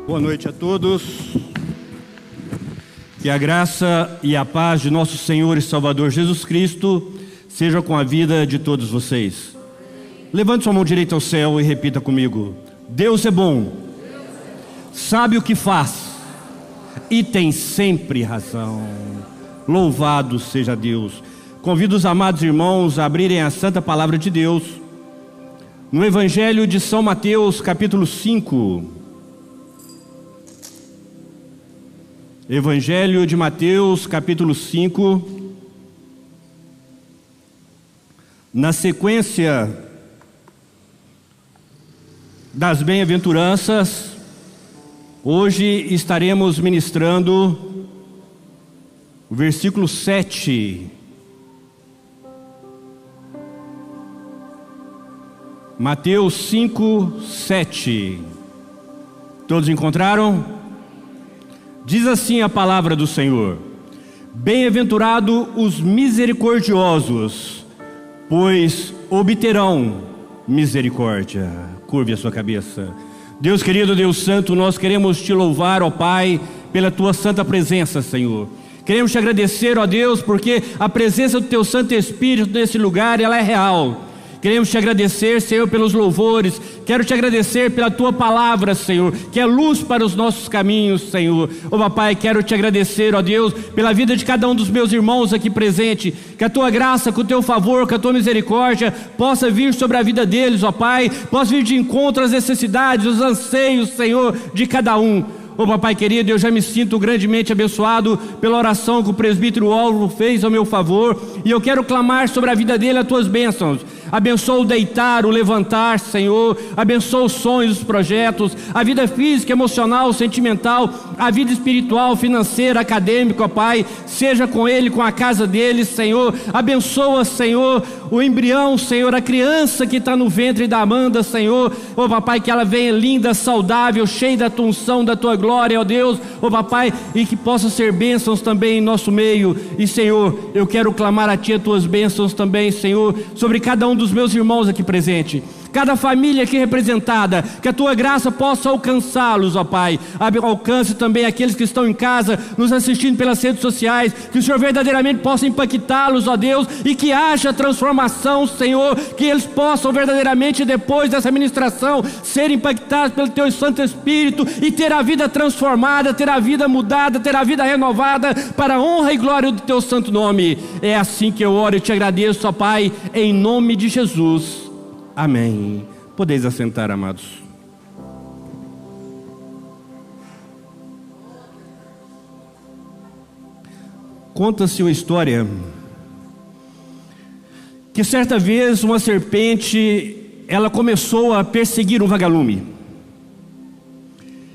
Boa noite a todos. Que a graça e a paz de nosso Senhor e Salvador Jesus Cristo seja com a vida de todos vocês. Levante sua mão direita ao céu e repita comigo: Deus é bom, sabe o que faz e tem sempre razão. Louvado seja Deus. Convido os amados irmãos a abrirem a Santa Palavra de Deus no Evangelho de São Mateus, capítulo 5. Evangelho de Mateus, capítulo 5. Na sequência das bem-aventuranças, hoje estaremos ministrando o versículo 7. Mateus 5, 7. Todos encontraram? Diz assim a palavra do Senhor: Bem-aventurado os misericordiosos, pois obterão misericórdia. Curve a sua cabeça. Deus querido, Deus santo, nós queremos te louvar, ó Pai, pela tua santa presença, Senhor. Queremos te agradecer, ó Deus, porque a presença do teu Santo Espírito nesse lugar, ela é real. Queremos te agradecer, Senhor, pelos louvores. Quero te agradecer pela tua palavra, Senhor, que é luz para os nossos caminhos, Senhor. Ó Papai, quero te agradecer, ó Deus, pela vida de cada um dos meus irmãos aqui presente. Que a tua graça, com o teu favor, com a tua misericórdia possa vir sobre a vida deles, ó Pai. Possa vir de encontro às necessidades, os anseios, Senhor, de cada um. Ô Papai querido, eu já me sinto grandemente abençoado pela oração que o presbítero Álvaro fez ao meu favor, e eu quero clamar sobre a vida dele as tuas bênçãos. Abençoa o deitar, o levantar, Senhor. Abençoa os sonhos, os projetos, a vida física, emocional, sentimental, a vida espiritual, financeira, acadêmica, ó Pai. Seja com ele, com a casa dele, Senhor. Abençoa, Senhor, o embrião, Senhor, a criança que está no ventre da Amanda, Senhor. Ó Papai, que ela venha linda, saudável, cheia da tua unção, da tua glória, ó Deus. Ó Papai, e que possa ser bênçãos também em nosso meio. E Senhor, eu quero clamar a Ti as tuas bênçãos também, Senhor, sobre cada um dos meus irmãos aqui presente, cada família aqui representada, que a tua graça possa alcançá-los, ó Pai. Alcance também aqueles que estão em casa, nos assistindo pelas redes sociais, que o Senhor verdadeiramente possa impactá-los, ó Deus, e que haja transformação, Senhor, que eles possam verdadeiramente, depois dessa ministração, ser impactados pelo teu Santo Espírito e ter a vida transformada, ter a vida mudada, ter a vida renovada, para a honra e glória do teu santo nome. É assim que eu oro e te agradeço, ó Pai, em nome de Jesus. Amém. Podeis assentar, amados. Conta-se uma história que certa vez uma serpente, ela começou a perseguir um vagalume.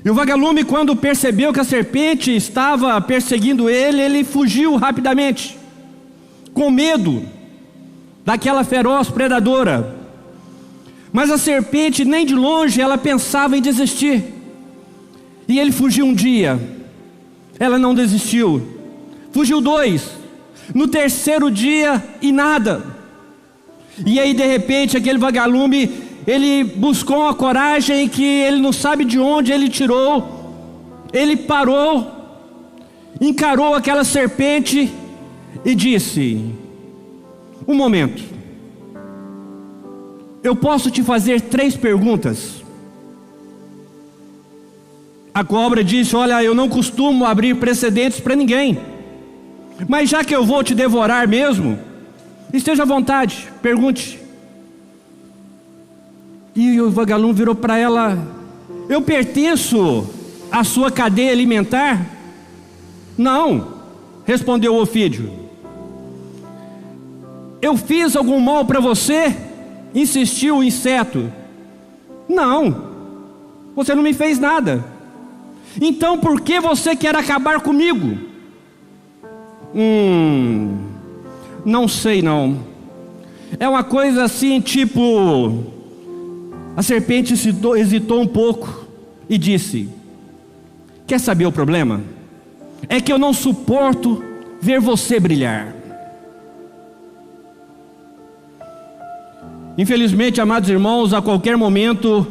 E o vagalume, quando percebeu que a serpente estava perseguindo ele, ele fugiu rapidamente, com medo daquela feroz predadora. Mas a serpente, nem de longe, ela pensava em desistir. E ele fugiu um dia, ela não desistiu. Fugiu 2, no terceiro dia e nada. E aí de repente aquele vagalume, ele buscou uma coragem que ele não sabe de onde ele tirou. Ele parou, encarou aquela serpente e disse: um momento, eu posso te fazer 3 perguntas? A cobra disse: olha, eu não costumo abrir precedentes para ninguém, mas já que eu vou te devorar mesmo, esteja à vontade, pergunte. E o vagalume virou para ela: eu pertenço à sua cadeia alimentar? Não, respondeu o ofídio. Eu fiz algum mal para você? Insistiu o inseto. Não, você não me fez nada. Então por que você quer acabar comigo? Não sei não. É uma coisa assim, tipo... A serpente hesitou um pouco e disse: quer saber o problema? É que eu não suporto ver você brilhar. Infelizmente, amados irmãos, a qualquer momento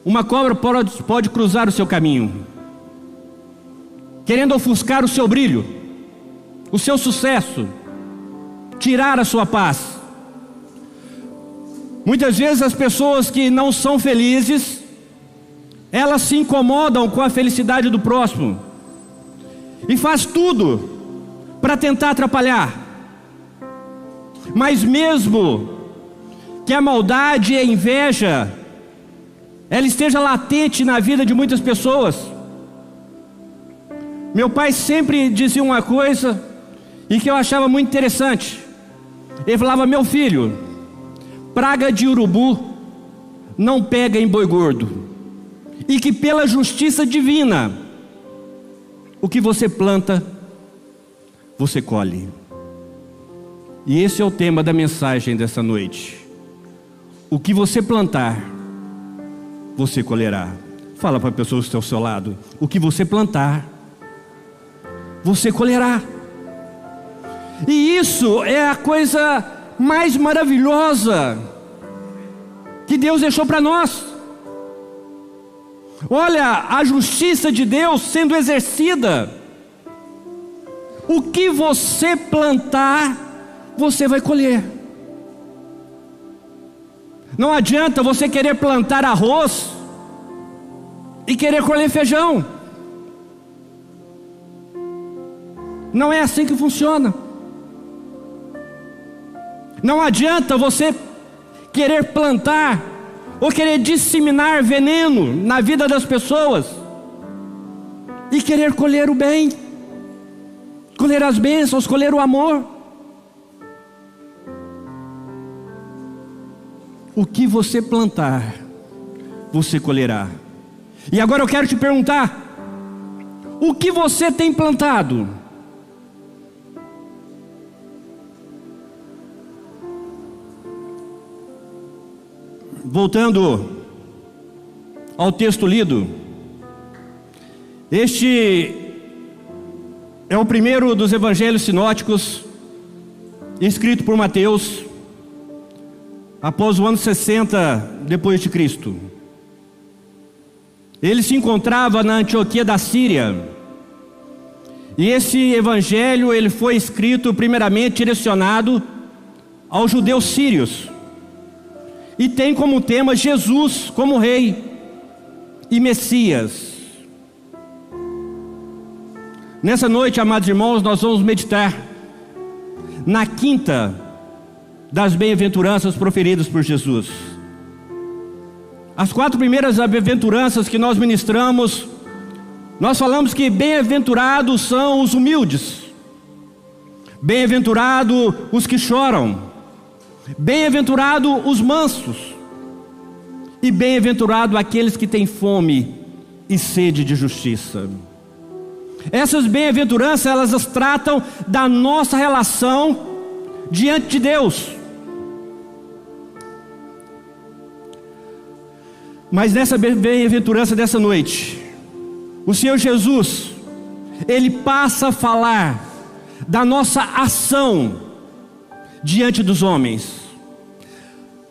uma cobra pode cruzar o seu caminho, querendo ofuscar o seu brilho, o seu sucesso, tirar a sua paz. Muitas vezes as pessoas que não são felizes, elas se incomodam com a felicidade do próximo e faz tudo para tentar atrapalhar. Mas mesmo que a maldade e a inveja ela esteja latente na vida de muitas pessoas, meu pai sempre dizia uma coisa e que eu achava muito interessante. Ele falava: meu filho, praga de urubu não pega em boi gordo, e que pela justiça divina, o que você planta, você colhe. E esse é o tema da mensagem dessa noite. O que você plantar, você colherá. Fala para a pessoa que está ao seu lado: o que você plantar, você colherá. E isso é a coisa mais maravilhosa que Deus deixou para nós. Olha a justiça de Deus sendo exercida. O que você plantar, você vai colher. Não adianta você querer plantar arroz e querer colher feijão. Não é assim que funciona. Não adianta você querer plantar ou querer disseminar veneno na vida das pessoas e querer colher o bem, colher as bênçãos, colher o amor. O que você plantar, você colherá. E agora eu quero te perguntar: o que você tem plantado? Voltando ao texto lido, este é o primeiro dos evangelhos sinóticos, escrito por Mateus, após o ano 60 depois de Cristo. Ele se encontrava na Antioquia da Síria, e esse evangelho ele foi escrito primeiramente direcionado aos judeus sírios, e tem como tema Jesus como Rei e Messias. Nessa noite, amados irmãos, nós vamos meditar na quinta das bem-aventuranças proferidas por Jesus. As 4 primeiras bem-aventuranças que nós ministramos, nós falamos que bem-aventurados são os humildes, bem-aventurados os que choram, bem-aventurados os mansos, e bem-aventurado aqueles que têm fome e sede de justiça. Essas bem-aventuranças, elas tratam da nossa relação diante de Deus. Mas nessa bem-aventurança dessa noite, o Senhor Jesus, Ele passa a falar da nossa ação diante dos homens.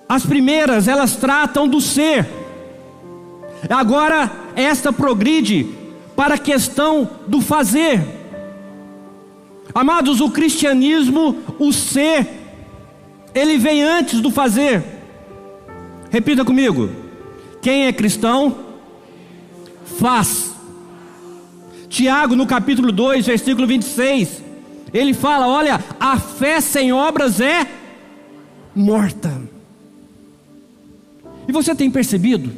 As primeiras, elas tratam do ser. Agora, esta progride para a questão do fazer. Amados, o cristianismo, o ser, ele vem antes do fazer. Repita comigo: quem é cristão, faz. Tiago, no capítulo 2, versículo 26, ele fala: olha, a fé sem obras é morta. E você tem percebido?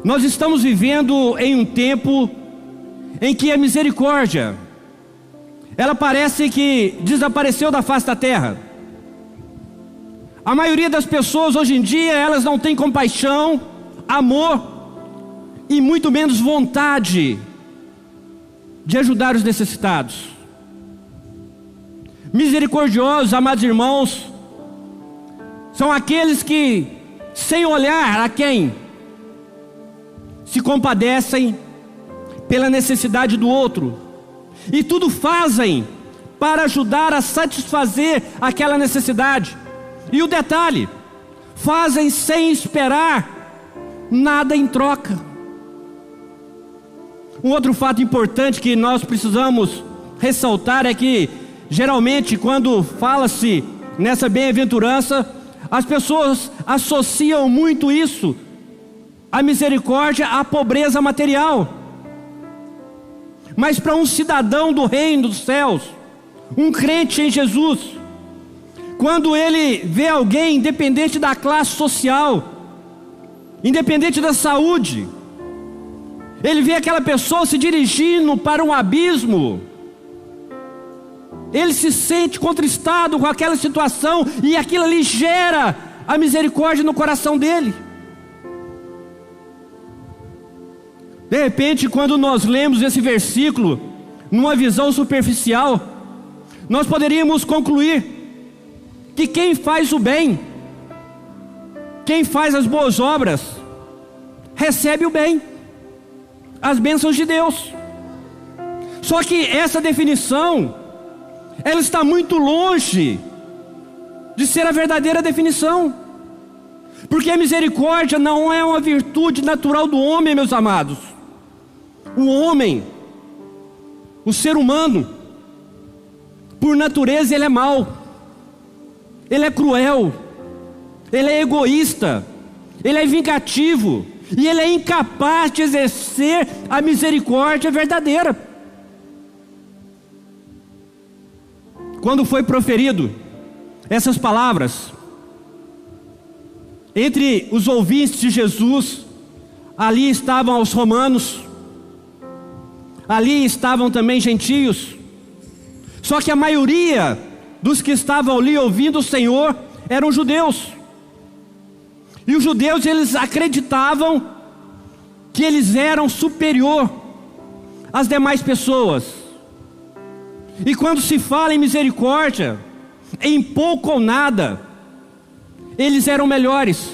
Nós estamos vivendo em um tempo em que a misericórdia, ela parece que desapareceu da face da terra. A maioria das pessoas hoje em dia, elas não têm compaixão, amor e muito menos vontade de ajudar os necessitados. Misericordiosos, amados irmãos, são aqueles que, sem olhar a quem, se compadecem pela necessidade do outro, e tudo fazem para ajudar a satisfazer aquela necessidade. E o detalhe, fazem sem esperar nada em troca. Um outro fato importante que nós precisamos ressaltar é que, geralmente, quando fala-se nessa bem-aventurança, as pessoas associam muito isso, a misericórdia, à pobreza material. Mas para um cidadão do reino dos céus, um crente em Jesus, quando ele vê alguém, independente da classe social, independente da saúde, ele vê aquela pessoa se dirigindo para um abismo, ele se sente contristado com aquela situação, e aquilo ali gera a misericórdia no coração dele. De repente, quando nós lemos esse versículo, numa visão superficial, nós poderíamos concluir que quem faz o bem, quem faz as boas obras, recebe o bem, as bênçãos de Deus. Só que essa definição, ela está muito longe de ser a verdadeira definição, porque a misericórdia não é uma virtude natural do homem, meus amados. O homem, o ser humano, por natureza ele é mau, ele é cruel, ele é egoísta, ele é vingativo, e ele é incapaz de exercer a misericórdia verdadeira. Quando foi proferido essas palavras, entre os ouvintes de Jesus, ali estavam os romanos, ali estavam também gentios, só que a maioria dos que estavam ali ouvindo o Senhor eram judeus. E os judeus, eles acreditavam que eles eram superior às demais pessoas. E quando se fala em misericórdia, em pouco ou nada, eles eram melhores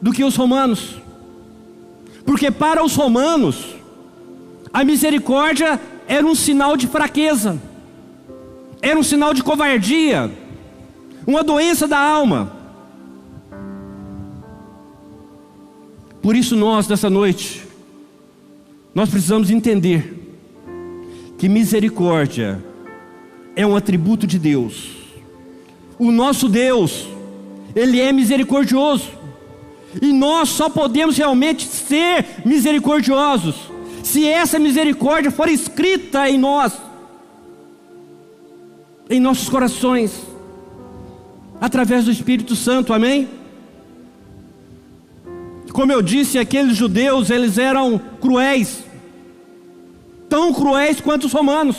do que os romanos. Porque para os romanos, a misericórdia era um sinal de fraqueza, era um sinal de covardia, uma doença da alma. Por isso nós, nessa noite, nós precisamos entender que misericórdia é um atributo de Deus. O nosso Deus, Ele é misericordioso, e nós só podemos realmente ser misericordiosos se essa misericórdia for escrita em nós, em nossos corações, através do Espírito Santo, amém? Como eu disse, aqueles judeus, eles eram cruéis, tão cruéis quanto os romanos.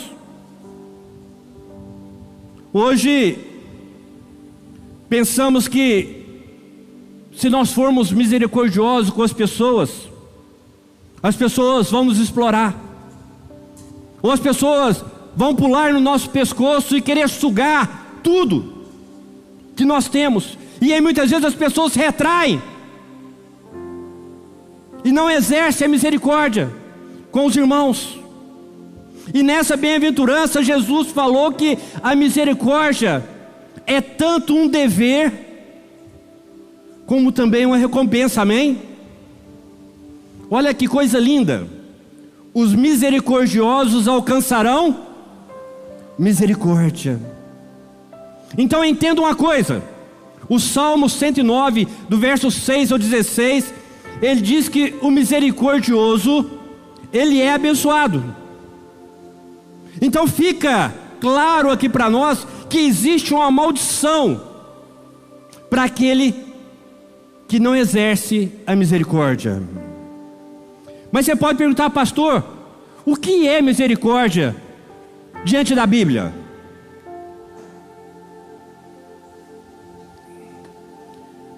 Hoje, pensamos que se nós formos misericordiosos com as pessoas vão nos explorar, ou as pessoas vão pular no nosso pescoço e querer sugar tudo que nós temos. E aí muitas vezes as pessoas se retraem e não exercem a misericórdia com os irmãos. E nessa bem-aventurança, Jesus falou que a misericórdia é tanto um dever, como também uma recompensa, amém? Olha que coisa linda: os misericordiosos alcançarão misericórdia. Então entenda uma coisa, o Salmo 109, do verso 6 ao 16, ele diz que o misericordioso, ele é abençoado. Então fica claro aqui para nós que existe uma maldição para aquele que não exerce a misericórdia. Mas você pode perguntar, pastor, o que é misericórdia diante da Bíblia?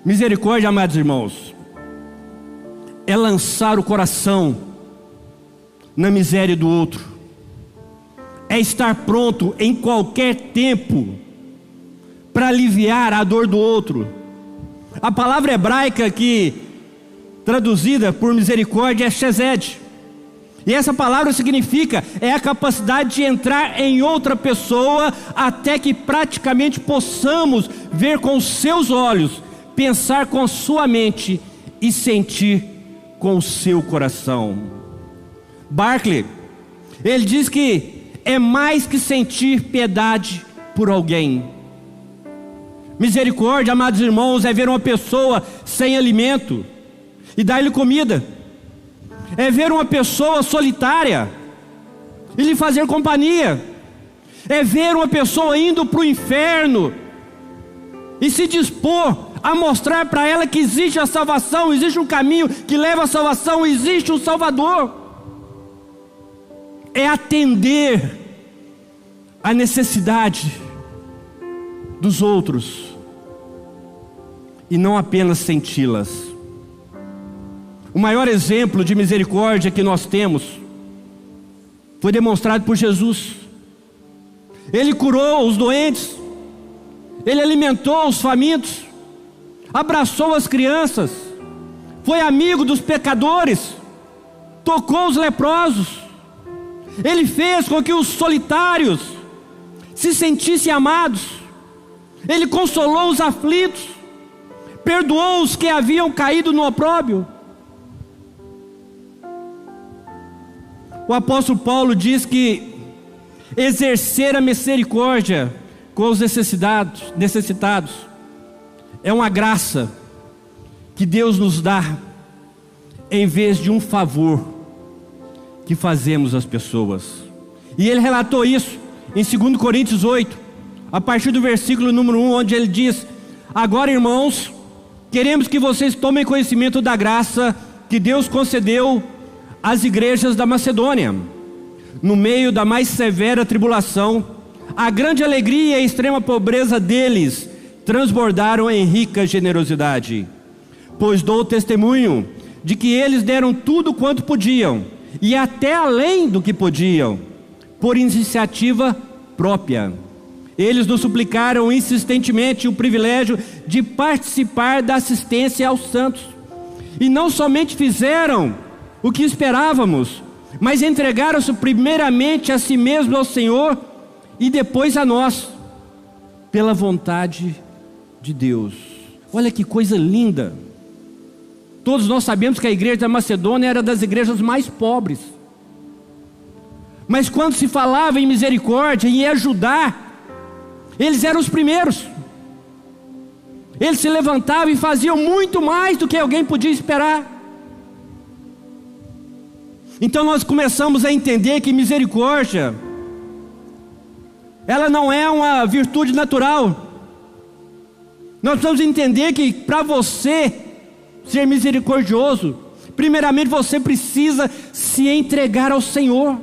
Misericórdia, amados irmãos, é lançar o coração na miséria do outro, é estar pronto em qualquer tempo para aliviar a dor do outro. A palavra hebraica que traduzida por misericórdia é chesed, e essa palavra significa a capacidade de entrar em outra pessoa até que praticamente possamos ver com os seus olhos, pensar com sua mente e sentir com o seu coração. Barclay, ele diz que é mais que sentir piedade por alguém. Misericórdia, amados irmãos, é ver uma pessoa sem alimento e dar-lhe comida. É ver uma pessoa solitária e lhe fazer companhia. É ver uma pessoa indo para o inferno e se dispor a mostrar para ela que existe a salvação, existe um caminho que leva à salvação, existe um Salvador. É atender a necessidade dos outros e não apenas senti-las. O maior exemplo de misericórdia que nós temos foi demonstrado por Jesus. Ele curou os doentes, ele alimentou os famintos, abraçou as crianças, foi amigo dos pecadores, tocou os leprosos. Ele fez com que os solitários se sentissem amados. Ele consolou os aflitos, perdoou os que haviam caído no opróbrio. O apóstolo Paulo diz que exercer a misericórdia com os necessitados é uma graça que Deus nos dá, em vez de um favor que fazemos às pessoas. E ele relatou isso em 2 Coríntios 8, a partir do versículo número 1, onde ele diz: agora, irmãos, queremos que vocês tomem conhecimento da graça que Deus concedeu às igrejas da Macedônia. No meio da mais severa tribulação, a grande alegria e a extrema pobreza deles transbordaram em rica generosidade. Pois dou testemunho de que eles deram tudo quanto podiam, e até além do que podiam, por iniciativa própria. Eles nos suplicaram insistentemente o privilégio de participar da assistência aos santos. E não somente fizeram o que esperávamos, mas entregaram-se primeiramente a si mesmos ao Senhor e depois a nós, pela vontade de Deus. Olha que coisa linda. Todos nós sabemos que a igreja da Macedônia era das igrejas mais pobres, mas quando se falava em misericórdia e em ajudar, eles eram os primeiros. Eles se levantavam e faziam muito mais do que alguém podia esperar. Então nós começamos a entender que misericórdia, ela não é uma virtude natural. Nós precisamos entender que para você ser misericordioso, primeiramente você precisa se entregar ao Senhor.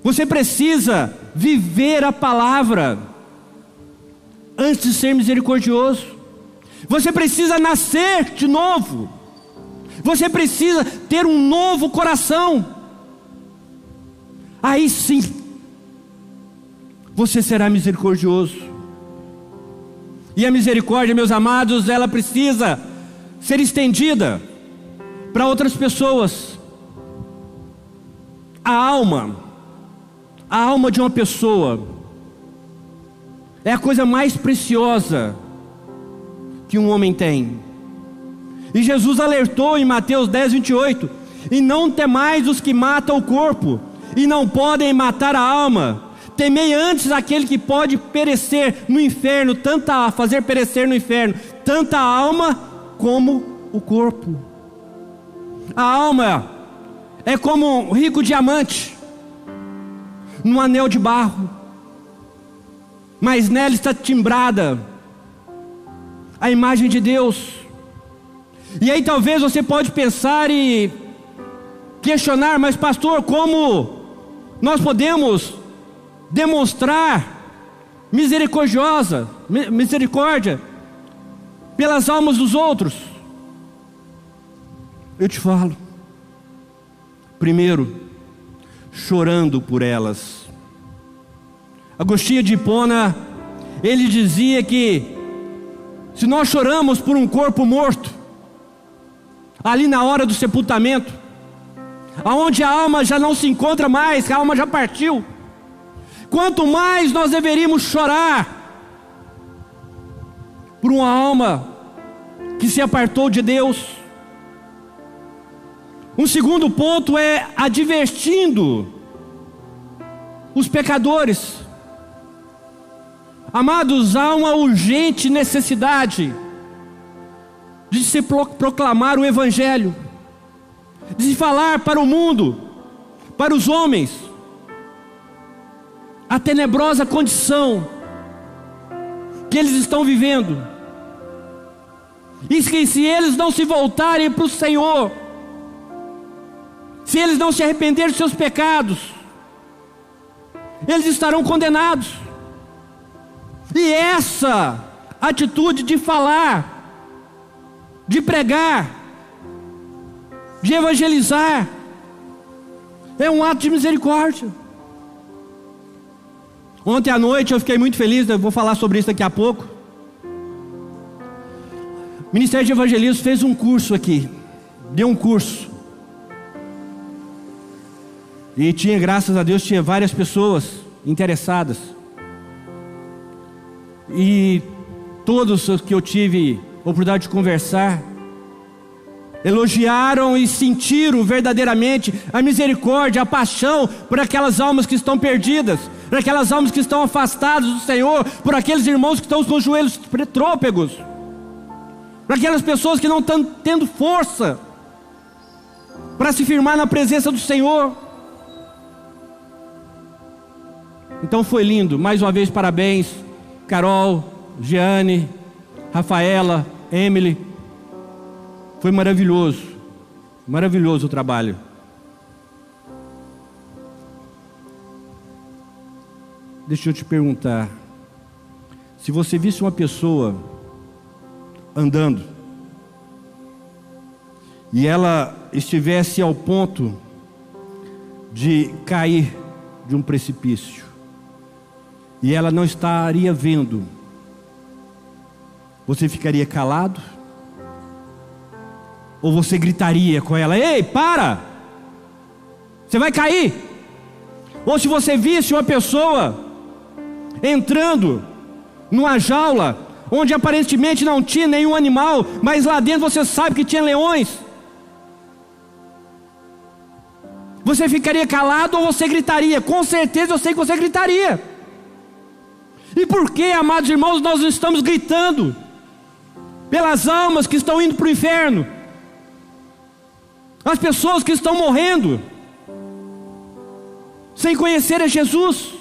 Você precisa viver a palavra antes de ser misericordioso. Você precisa nascer de novo. Você precisa ter um novo coração. Aí sim, você será misericordioso. E a misericórdia, meus amados, ela precisa ser estendida para outras pessoas. A alma de uma pessoa é a coisa mais preciosa que um homem tem. E Jesus alertou em Mateus 10, 28: e não temais os que matam o corpo, e não podem matar a alma. Temei antes aquele que pode perecer no inferno, fazer perecer no inferno, tanto a alma como o corpo. A alma é como um rico diamante num anel de barro, mas nela está timbrada a imagem de Deus. E aí talvez você pode pensar e questionar: mas pastor, como nós podemos demonstrar misericórdia pelas almas dos outros? Eu te falo. Primeiro, chorando por elas. Agostinho de Hipona, ele dizia que se nós choramos por um corpo morto, ali na hora do sepultamento, aonde a alma já não se encontra mais, a alma já partiu, quanto mais nós deveríamos chorar por uma alma que se apartou de Deus. Um segundo ponto é advertindo os pecadores. Amados, há uma urgente necessidade de se proclamar o Evangelho, de se falar para o mundo, para os homens, a tenebrosa condição que eles estão vivendo, e que se eles não se voltarem para o Senhor, se eles não se arrependerem dos seus pecados, eles estarão condenados. E essa atitude de falar, de pregar, de evangelizar, é um ato de misericórdia. Ontem à noite eu fiquei muito feliz, eu vou falar sobre isso daqui a pouco. O Ministério de Evangelismo fez um curso aqui, deu um curso. E tinha, graças a Deus, tinha várias pessoas interessadas. E todos os que eu tive a oportunidade de conversar, elogiaram e sentiram verdadeiramente a misericórdia, a paixão por aquelas almas que estão perdidas, por aquelas almas que estão afastadas do Senhor, por aqueles irmãos que estão com os joelhos trôpegos, por aquelas pessoas que não estão tendo força para se firmar na presença do Senhor. Então foi lindo, mais uma vez parabéns, Carol, Jeane, Rafaela, Emily. Foi maravilhoso, maravilhoso o trabalho. Deixa eu te perguntar, se você visse uma pessoa andando, e ela estivesse ao ponto de cair de um precipício, e ela não estaria vendo, você ficaria calado? Ou você gritaria com ela: ei, para! Você vai cair! Ou se você visse uma pessoa entrando numa jaula, onde aparentemente não tinha nenhum animal, mas lá dentro você sabe que tinha leões, você ficaria calado ou você gritaria? Com certeza eu sei que você gritaria. E por que, amados irmãos, nós não estamos gritando pelas almas que estão indo para o inferno, as pessoas que estão morrendo sem conhecer a Jesus?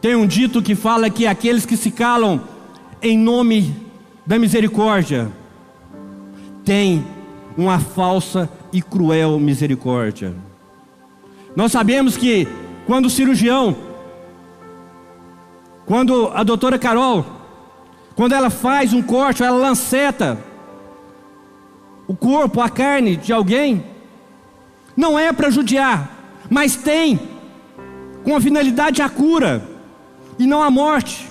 Tem um dito que fala que aqueles que se calam em nome da misericórdia têm uma falsa e cruel misericórdia. Nós sabemos que quando o cirurgião, quando a doutora Carol, quando ela faz um corte, ela lanceta o corpo, a carne de alguém, não é para judiar, mas tem com a finalidade a cura e não a morte.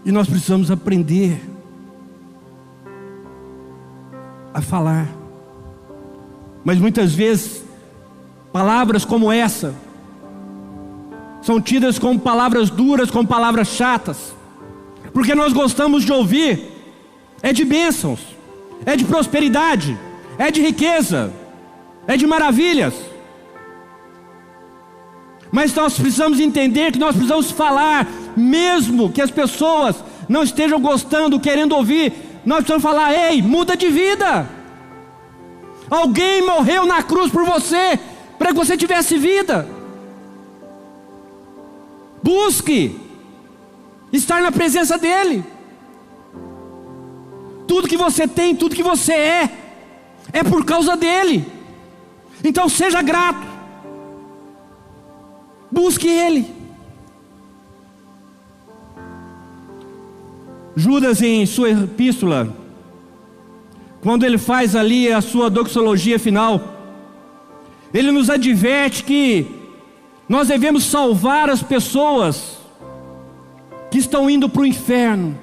E nós precisamos aprender a falar. Mas muitas vezes palavras como essa são tidas como palavras duras, como palavras chatas, porque nós gostamos de ouvir é de bênçãos, é de prosperidade, é de riqueza, é de maravilhas. Mas nós precisamos entender que nós precisamos falar, mesmo que as pessoas não estejam gostando, querendo ouvir. Nós precisamos falar: ei, muda de vida. Alguém morreu na cruz por você, para que você tivesse vida. Busque estar na presença dEle. Tudo que você tem, tudo que você é por causa dEle. Então seja grato, busque Ele. Judas, em sua epístola, quando ele faz ali a sua doxologia final, ele nos adverte que nós devemos salvar as pessoas que estão indo para o inferno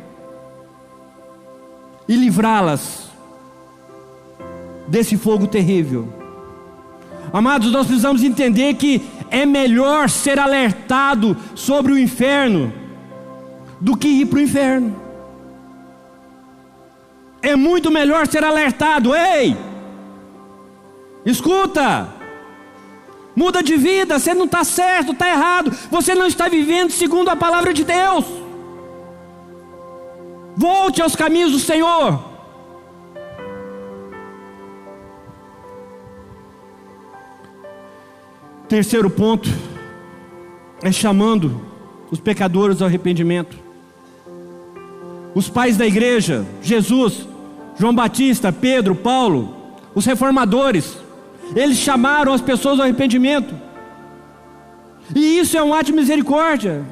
e livrá-las desse fogo terrível. Amados, nós precisamos entender que é melhor ser alertado sobre o inferno do que ir para o inferno. É muito melhor ser alertado: ei, escuta, muda de vida, você não está certo, está errado, você não está vivendo segundo a palavra de Deus. Volte aos caminhos do Senhor. Terceiro ponto é chamando os pecadores ao arrependimento. Os pais da igreja, Jesus, João Batista, Pedro, Paulo, os reformadores, eles chamaram as pessoas ao arrependimento. E isso é um ato de misericórdia.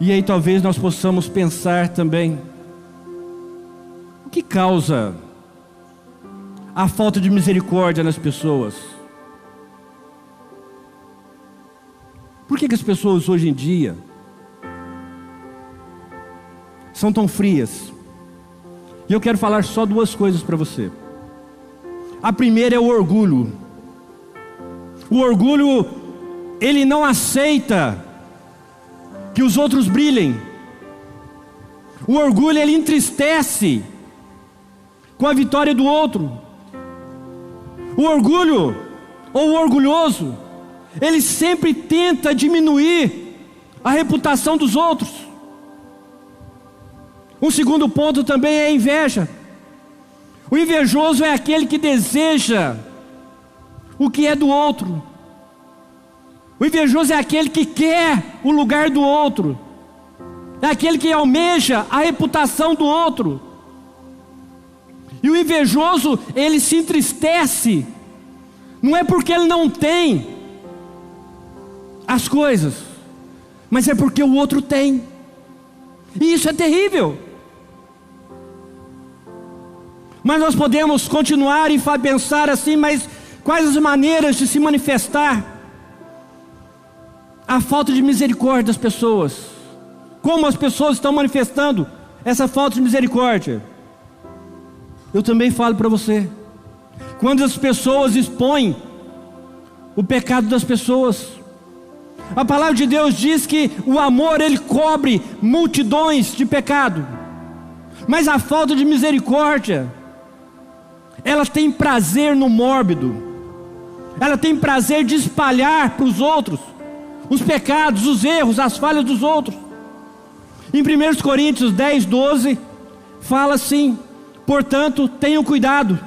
E aí talvez nós possamos pensar também: o que causa a falta de misericórdia nas pessoas? Por que as pessoas hoje em dia são tão frias? E eu quero falar só duas coisas para você. A primeira é o orgulho. O orgulho, ele não aceita que os outros brilhem. O orgulho, ele entristece com a vitória do outro. O orgulho, ou o orgulhoso, ele sempre tenta diminuir a reputação dos outros. Um segundo ponto também é a inveja. O invejoso é aquele que deseja o que é do outro. O invejoso é aquele que quer o lugar do outro. É aquele que almeja a reputação do outro. E o invejoso, ele se entristece. Não é porque ele não tem as coisas, mas é porque o outro tem. E isso é terrível. Mas nós podemos continuar e pensar assim: mas quais as maneiras de se manifestar a falta de misericórdia das pessoas? Como as pessoas estão manifestando essa falta de misericórdia? Eu também falo para você: quando as pessoas expõem o pecado das pessoas. A palavra de Deus diz que o amor, ele cobre multidões de pecado, mas a falta de misericórdia, ela tem prazer no mórbido, ela tem prazer de espalhar para os outros os pecados, os erros, as falhas dos outros. Em 1 Coríntios 10, 12, fala assim: portanto, tenham cuidado.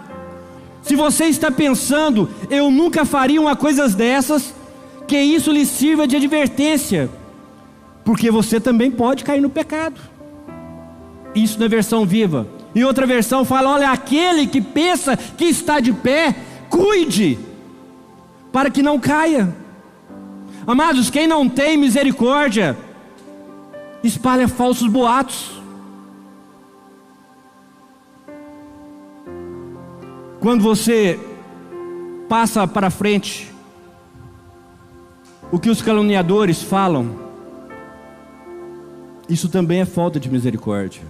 Se você está pensando, eu nunca faria uma coisa dessas, que isso lhe sirva de advertência, porque você também pode cair no pecado. Isso na versão Viva. Em outra versão fala: olha, aquele que pensa que está de pé, cuide, para que não caia. Amados, quem não tem misericórdia, espalha falsos boatos. Quando você passa para frente o que os caluniadores falam, isso também é falta de misericórdia.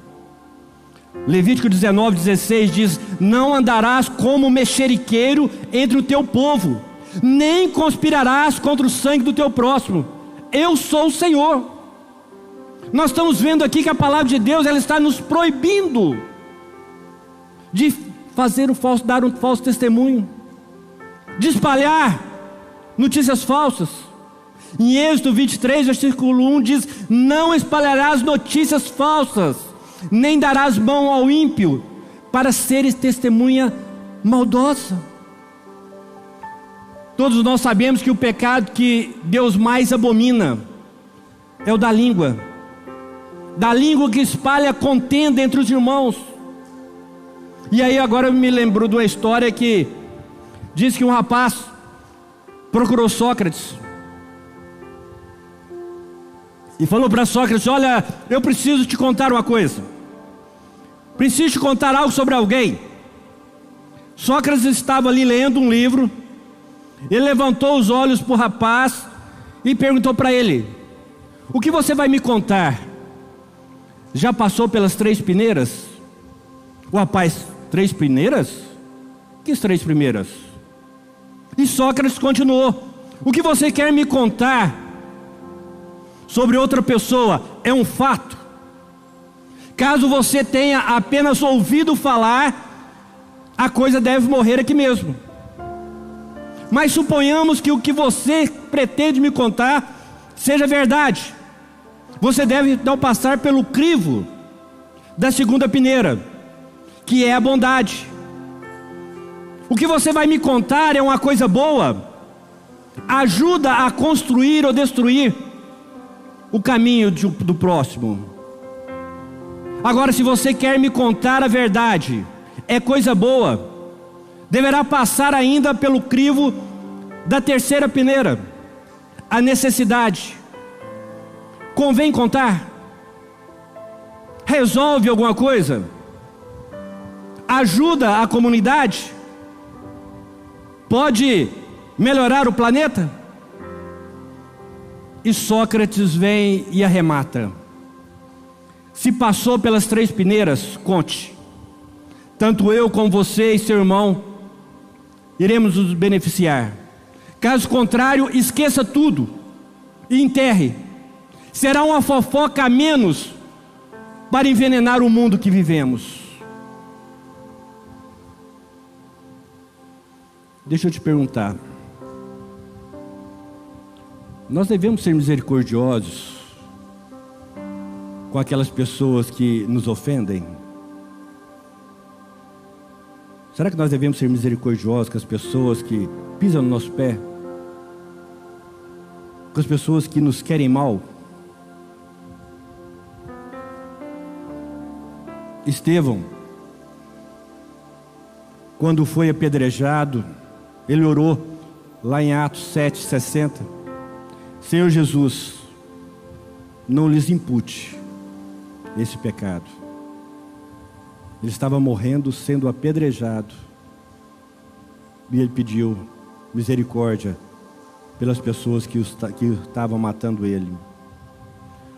Levítico 19:16 diz: não andarás como mexeriqueiro entre o teu povo, nem conspirarás contra o sangue do teu próximo. Eu sou o Senhor. Nós estamos vendo aqui que a palavra de Deus, ela está nos proibindo de fazer dar um falso testemunho, de espalhar notícias falsas. Em Êxodo 23, versículo 1 diz: não espalharás notícias falsas, nem darás mão ao ímpio, para seres testemunha maldosa. Todos nós sabemos que o pecado que Deus mais abomina é o da língua que espalha contenda entre os irmãos. E aí agora eu me lembro de uma história que diz que um rapaz procurou Sócrates e falou para Sócrates: olha, eu preciso te contar uma coisa, preciso te contar algo sobre alguém. Sócrates estava ali lendo um livro. Ele levantou os olhos para o rapaz e perguntou para ele: o que você vai me contar? Já passou pelas 3 peneiras? O rapaz: 3 peneiras? Que 3 primeiras? E Sócrates continuou: O que você quer me contar sobre outra pessoa é um fato. Caso você tenha apenas ouvido falar, a coisa deve morrer aqui mesmo. Mas suponhamos que o que você pretende me contar seja verdade. Você deve então passar pelo crivo da segunda peneira, que é a bondade. O que você vai me contar é uma coisa boa, ajuda a construir ou destruir o caminho do próximo. Agora, se você quer me contar a verdade, é coisa boa, deverá passar ainda pelo crivo da terceira peneira, a necessidade. Convém contar? Resolve alguma coisa? Ajuda a comunidade? Pode melhorar o planeta? E Sócrates vem e arremata: se passou pelas três peneiras, conte. Tanto eu como você e seu irmão iremos nos beneficiar. Caso contrário, esqueça tudo e enterre. Será uma fofoca a menos para envenenar o mundo que vivemos. Deixa eu te perguntar, nós devemos ser misericordiosos com aquelas pessoas que nos ofendem? Será que nós devemos ser misericordiosos com as pessoas que pisam no nosso pé? Com as pessoas que nos querem mal? Estevão, quando foi apedrejado, ele orou lá em Atos 7:60: Senhor Jesus, não lhes impute esse pecado. Ele estava morrendo, sendo apedrejado, e ele pediu misericórdia pelas pessoas que estavam matando ele.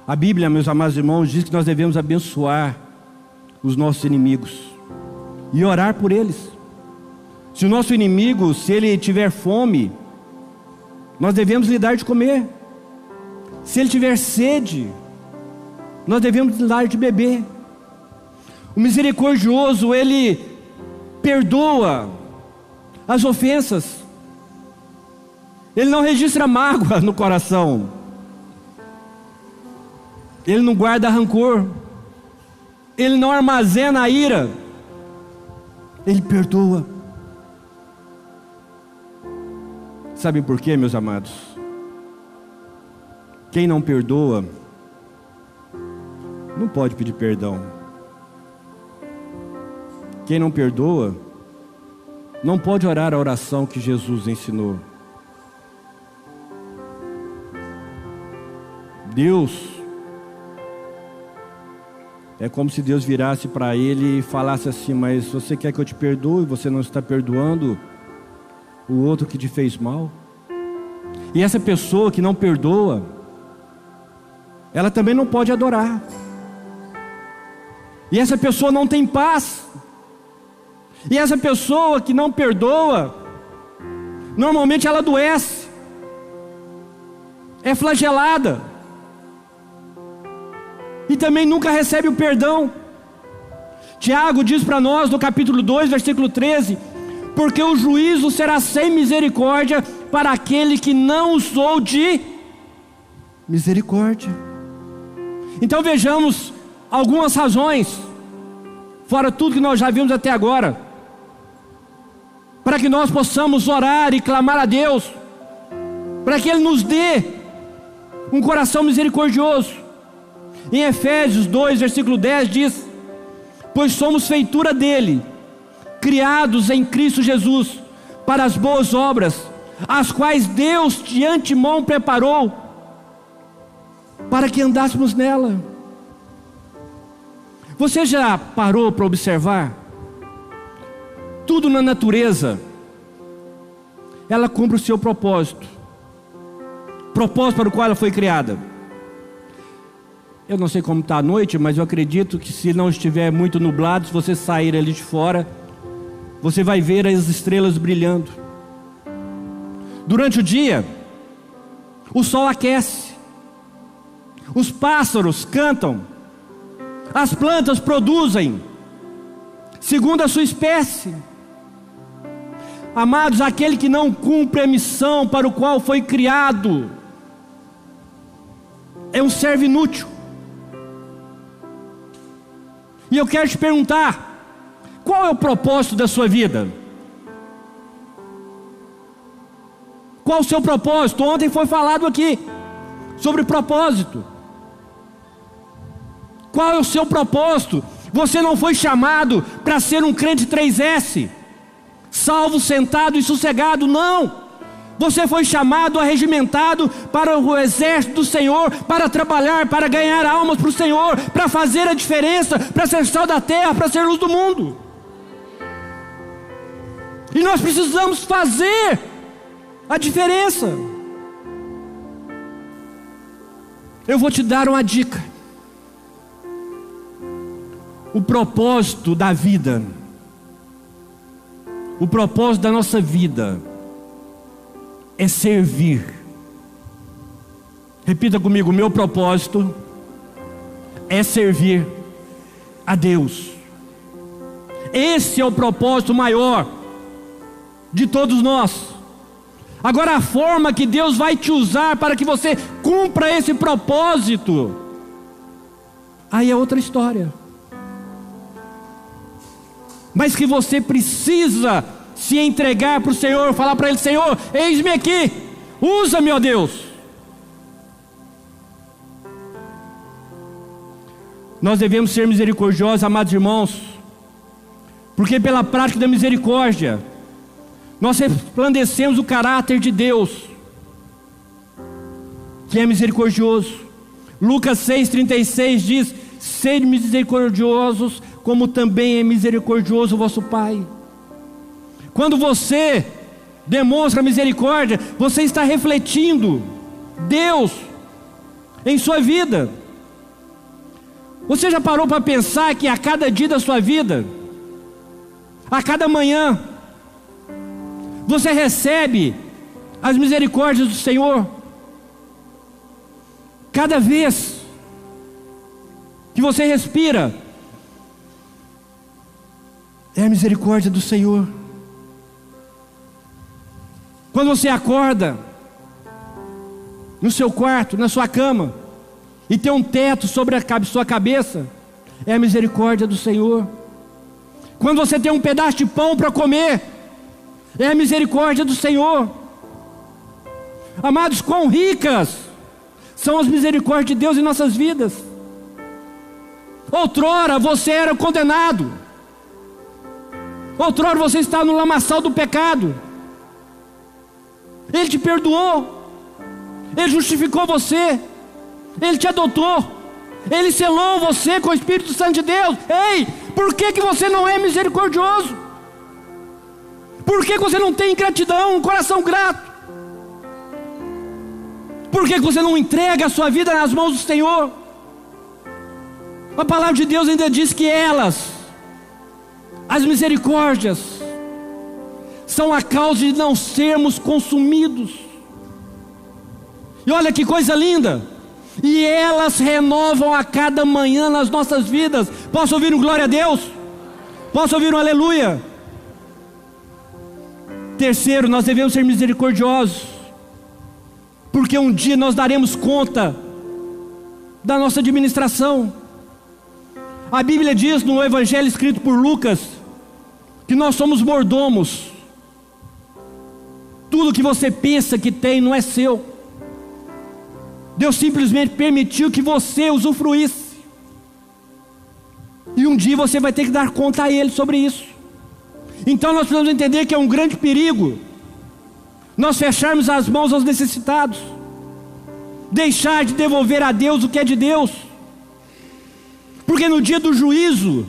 A Bíblia, meus amados irmãos, diz que nós devemos abençoar os nossos inimigos e orar por eles. Se o nosso inimigo, se ele tiver fome, nós devemos lhe dar de comer. Se ele tiver sede, nós devemos lhe dar de beber. O misericordioso, ele perdoa as ofensas. Ele não registra mágoa no coração. Ele não guarda rancor. Ele não armazena a ira. Ele perdoa. Sabem por quê, meus amados? Quem não perdoa não pode pedir perdão. Quem não perdoa não pode orar a oração que Jesus ensinou. Deus, é como se Deus virasse para ele e falasse assim: mas você quer que eu te perdoe? Você não está perdoando o outro que te fez mal? E essa pessoa que não perdoa, ela também não pode adorar. E essa pessoa não tem paz. E essa pessoa que não perdoa, normalmente ela adoece, é flagelada, e também nunca recebe o perdão. Tiago diz para nós no capítulo 2, versículo 13: porque o juízo será sem misericórdia para aquele que não usou de misericórdia. Então vejamos algumas razões, fora tudo que nós já vimos até agora, para que nós possamos orar e clamar a Deus, para que Ele nos dê um coração misericordioso. Em Efésios 2, versículo 10 diz: pois somos feitura dele, criados em Cristo Jesus, para as boas obras, as quais Deus de antemão preparou, para que andássemos nela. Você já parou para observar? Tudo na natureza, ela cumpre o seu propósito para o qual ela foi criada. Eu não sei como está a noite, mas eu acredito que se não estiver muito nublado, se você sair ali de fora, você vai ver as estrelas brilhando. Durante o dia, o sol aquece, os pássaros cantam, as plantas produzem segundo a sua espécie. Amados, aquele que não cumpre a missão para o qual foi criado é um servo inútil. E eu quero te perguntar: qual é o propósito da sua vida? Qual o seu propósito? Ontem foi falado aqui sobre propósito. Qual é o seu propósito? Você não foi chamado para ser um crente 3S, salvo, sentado e sossegado, não. Você foi chamado, arregimentado para o exército do Senhor, para trabalhar, para ganhar almas para o Senhor, para fazer a diferença, para ser sal da terra, para ser luz do mundo. E nós precisamos fazer a diferença. Eu vou te dar uma dica. O propósito da vida, o propósito da nossa vida é servir. Repita comigo: meu propósito é servir a Deus. Esse é o propósito maior de todos nós. Agora, a forma que Deus vai te usar para que você cumpra esse propósito, aí é outra história. Mas que você precisa se entregar para o Senhor, falar para Ele: Senhor, eis-me aqui, usa-me, ó Deus. Nós devemos ser misericordiosos, amados irmãos, porque pela prática da misericórdia nós resplandecemos o caráter de Deus, que é misericordioso. Lucas 6,36 diz: sede misericordiosos, como também é misericordioso o vosso Pai. Quando você demonstra misericórdia, você está refletindo Deus em sua vida. Você já parou para pensar que a cada dia da sua vida, a cada manhã, você recebe as misericórdias do Senhor? Cada vez que você respira, é a misericórdia do Senhor. Quando você acorda no seu quarto, na sua cama, e tem um teto sobre a sua cabeça, é a misericórdia do Senhor. Quando você tem um pedaço de pão para comer, é a misericórdia do Senhor. Amados, quão ricas são as misericórdias de Deus em nossas vidas. Outrora você era condenado, outrora você estava no lamaçal do pecado. Ele te perdoou, Ele justificou você, Ele te adotou, Ele selou você com o Espírito Santo de Deus. Ei, por que você não é misericordioso? Por que você não tem gratidão, um coração grato? Por que você não entrega a sua vida nas mãos do Senhor? A palavra de Deus ainda diz que elas, as misericórdias, são a causa de não sermos consumidos. E olha que coisa linda! E elas renovam a cada manhã nas nossas vidas. Posso ouvir um glória a Deus? Posso ouvir um aleluia? Terceiro, nós devemos ser misericordiosos, porque um dia nós daremos conta da nossa administração. A Bíblia diz no Evangelho escrito por Lucas, que nós somos mordomos. Tudo que você pensa que tem não é seu. Deus simplesmente permitiu que você usufruísse. E um dia você vai ter que dar conta a Ele sobre isso. Então nós precisamos entender que é um grande perigo nós fecharmos as mãos aos necessitados, deixar de devolver a Deus o que é de Deus. Porque no dia do juízo,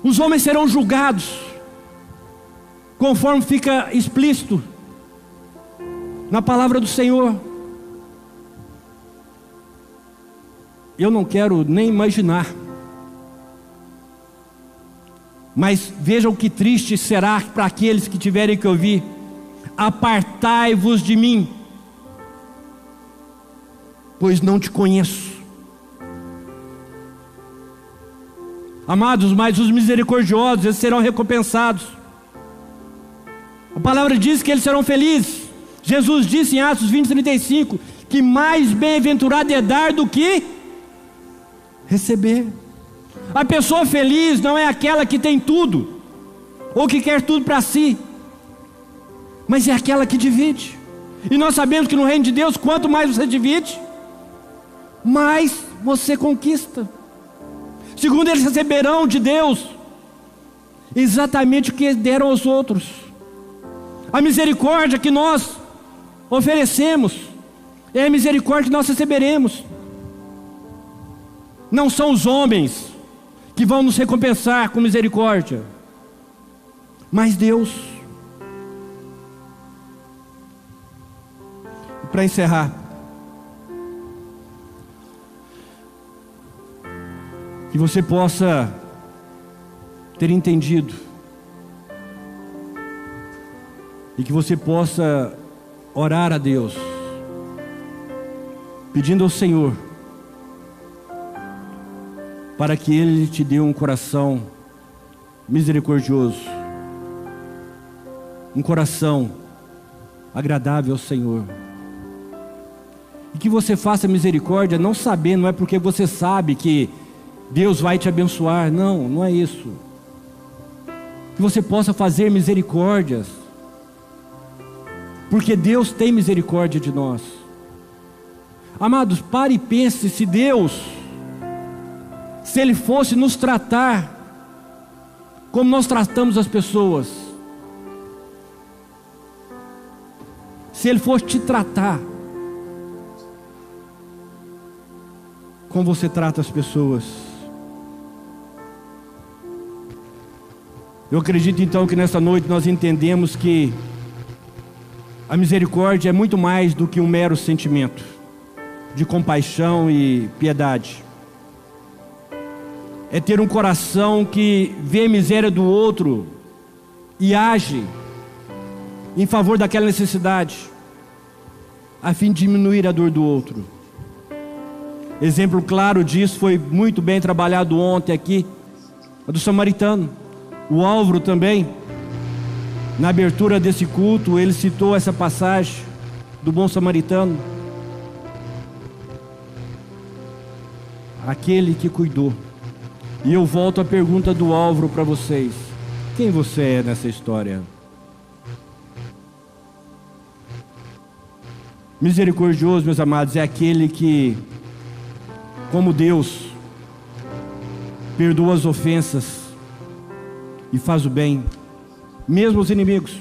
os homens serão julgados, conforme fica explícito na palavra do Senhor. Eu não quero nem imaginar, mas vejam que triste será para aqueles que tiverem que ouvir: apartai-vos de mim, pois não te conheço. Amados, mas os misericordiosos, eles serão recompensados. A palavra diz que eles serão felizes. Jesus disse em Atos 20:35, que mais bem-aventurado é dar do que receber. A pessoa feliz não é aquela que tem tudo, ou que quer tudo para si, mas é aquela que divide. E nós sabemos que no reino de Deus, quanto mais você divide, mais você conquista. Segundo, eles receberão de Deus exatamente o que deram aos outros. A misericórdia que nós oferecemos é a misericórdia que nós receberemos. Não são os homens que vão nos recompensar com misericórdia, mas Deus. Para encerrar, que você possa ter entendido e que você possa orar a Deus, pedindo ao Senhor para que Ele te dê um coração misericordioso, um coração agradável ao Senhor, e que você faça misericórdia não sabendo, não é porque você sabe que Deus vai te abençoar, não é isso. Que você possa fazer misericórdias, porque Deus tem misericórdia de nós. Amados, pare e pense, se Ele fosse nos tratar como nós tratamos as pessoas, se Ele fosse te tratar como você trata as pessoas, eu acredito então que nessa noite nós entendemos que a misericórdia é muito mais do que um mero sentimento de compaixão e piedade. É ter um coração que vê a miséria do outro e age em favor daquela necessidade, a fim de diminuir a dor do outro. Exemplo claro disso foi muito bem trabalhado ontem aqui, a do samaritano. O Álvaro também, na abertura desse culto, ele citou essa passagem do bom samaritano, aquele que cuidou. E eu volto à pergunta do Álvaro para vocês: quem você é nessa história? Misericordioso, meus amados, é aquele que, como Deus, perdoa as ofensas e faz o bem, mesmo aos inimigos,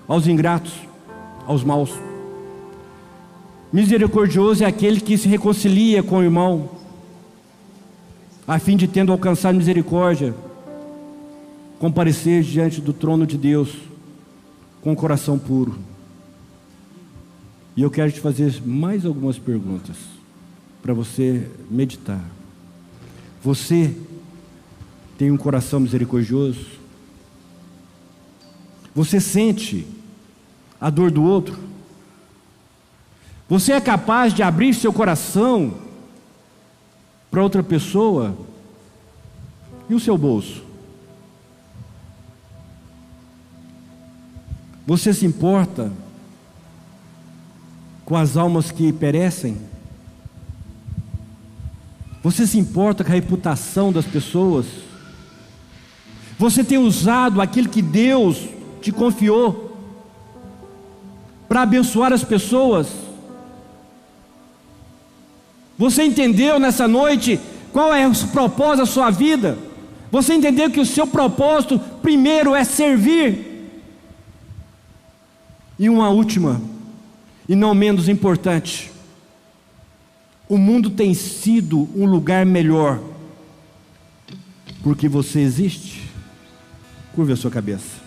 aos ingratos, aos maus. Misericordioso é aquele que se reconcilia com o irmão, a fim de, tendo alcançado misericórdia, comparecer diante do trono de Deus com o coração puro. E eu quero te fazer mais algumas perguntas para você meditar. Você tem um coração misericordioso? Você sente a dor do outro? Você é capaz de abrir seu coração para outra pessoa? E o seu bolso? Você se importa com as almas que perecem? Você se importa com a reputação das pessoas? Você tem usado aquilo que Deus te confiou para abençoar as pessoas? Você entendeu nessa noite qual é o propósito da sua vida? Você entendeu que o seu propósito primeiro é servir? E uma última, e não menos importante: o mundo tem sido um lugar melhor porque você existe? Curva a sua cabeça.